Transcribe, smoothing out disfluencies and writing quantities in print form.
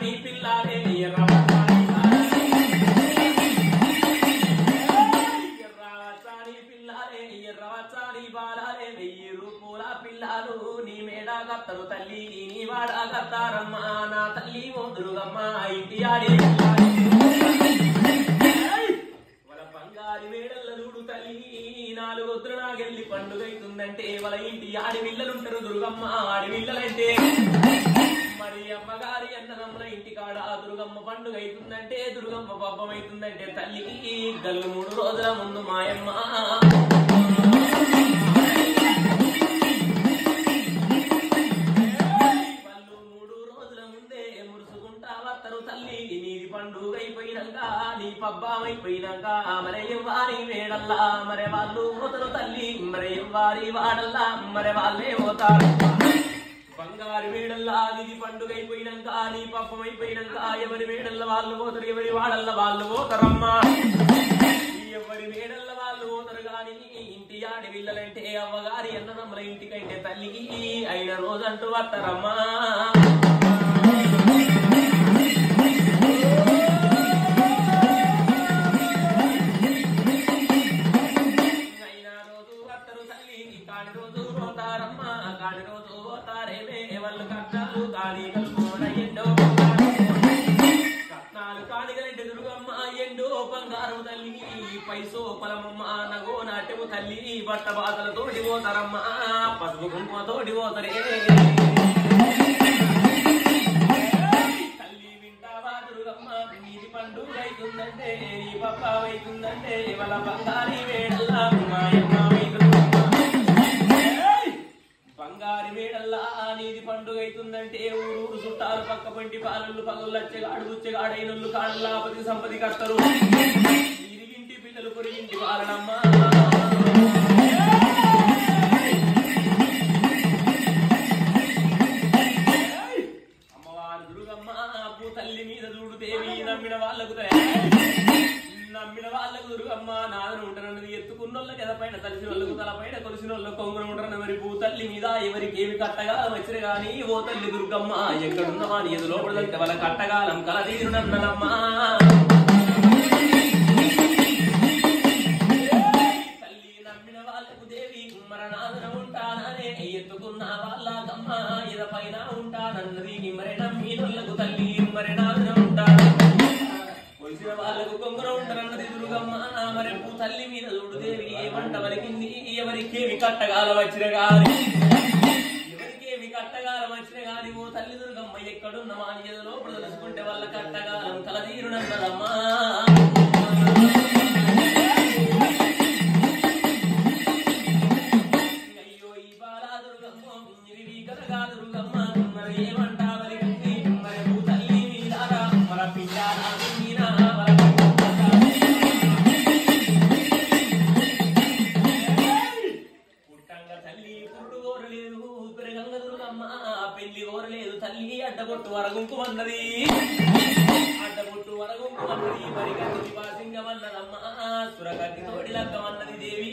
రవచాని పిల్లాలే రవచాని పిల్లాలే రవచాని బాలాలే 1000 రూపాయల పిల్లాలు నీ మేడా గత్తరు తల్లి నీ వాడా గత్తారమ్మ నా తల్లి ఓ దుర్గమ్మ ఇంటి ఆడి వాళ్ళ బంగారి మేడల్ల చూడు తల్లి 4 వద్దుల నాగెళ్ళి పండుగ అవుతుందంటే వాళ్ళ ఇంటి ఆడి పిల్లలుంటారు దుర్గమ్మ ఆడి పిల్లలంటే మరి అమ్మగారి అన్నదమ్ముల ఇంటికాడ దుర్గమ్మ పండుగ అవుతుందంటే దుర్గమ్మ పబ్బం అవుతుందంటే తల్లికి గల్లు 3 రోజుల ముందు మాయమ్మ వాళ్ళు 3 రోజుల ముందే మురుసుకుంటా వత్తరు తల్లి నీది పండుగ అయిపోయినాక నీ పబ్బమైపోయినాక మరే వారి వేడల్లా మరే వాళ్ళు పోతారు తల్లి మరే వారి వాడల్లా మరే వాళ్ళే పోతారు బంగారు వేడల్లా నిధి పండుగ అయిపోయినాక నీ పబ్బం అయిపోయినాక ఎవరి వేడల్ల వాళ్ళు పోతారు ఎవరి వాడల్ల వాళ్ళు పోతారమ్మా ఎవరి వేడల్ల వాళ్ళు పోతారు గాని ఇంటి ఆడి పిల్లలంటే అవ్వగారి అన్నదమ్ముల ఇంటికంటే తల్లికి అయిన రోజంటూ వస్తారమ్మా అయిన రోజు వస్తారు తల్లి కాని రోజు పోతారమ్మా కాని రోజు పోతారేమే వాళ్ళు కట్నాలు కాళీగలు కూడా ఎండో కట్నాలు కాళీగలంటే దుర్గమ్మ ఎండో బంగారం తల్లి పైసో పొలమమ్మ నగో నాట్యము తల్లి బట్ట బాధలతోటి పోతారమ్మా పసుపు కుంకుమతోటి పోతారే తల్లి వింటావా దుర్గమ్మ నీది పండుగ అవుతుందంటే నీ పప్ప అవుతుందంటే వాళ్ళ బంగారి వేడల్లా మాయమ్మ బంగారి వేడల్లా నీది పండుగ అవుతుందంటే ఊరూరు చుట్టాలు పక్క పంటి పాలళ్ళు పగళ్ళు వచ్చేగాడు గుచ్చేగాడైనళ్ళు కాడల్లా పది సంపది కట్టరు ఇరిగింటి పిల్లలు పొరిగింటి పాలనమ్మా అమ్మవారు దుర్గమ్మ అప్పు తల్లి మీద చూడుతేవి నమ్మిన వాళ్ళకు దుర్గమ్మ నాదన ఉంటారన్నది ఎత్తుకున్నోళ్ళ కథ పైన తలిసిన వాళ్ళకు తల పైన కొలిసిన వాళ్ళు కొంగున ఉంటారన్న మరి భూ తల్లి మీద ఎవరికి ఏమి కట్టగా వచ్చిన గాని ఓ తల్లి దుర్గమ్మ ఎక్కడున్నవా నీ ఎదు లోపలంటే వాళ్ళ కట్టగాలం కల తీరునన్నమ్మా తల్లి నమ్మిన వాళ్ళకు దేవి మరణాదన ఉంటాననే ఎత్తుకున్న వాళ్ళకమ్మ ఎద పైన ఉంటానన్నది మరి నమ్మినోళ్ళకు తల్లి మరణాదన ఉంటాను కొలిసిన వాళ్ళకు కొంగున ఉంటారన్నది దుర్గమ్మ మరి భూ తల్లి మీద చూడు దేవి ఏమంట వలికింది ఎవరికేమి కట్టగాల వచ్చిన గాని ఎవరికేమి కట్టగాలం వచ్చిన గాని ఓ తల్లి దుర్గమ్మ ఎక్కడున్న మాన్యద లోపల తెలుసుకుంటే వాళ్ళ కట్టగాలం కలదీరునన్నదమ్మా అయ్యో ఈ బాలా దుర్గమ్మ ఇరివి కలగా దుర్గమ్మ మరి ఏమంట వలికింది మరి భూ తల్లి మీద మన పిల్లాల తల్లి అడ్డబొట్టు వరగుంకుమన్నది మరి గట్టి సింగమన్నదమ్మా సురగట్టి తోడి లగ్గమన్నది దేవి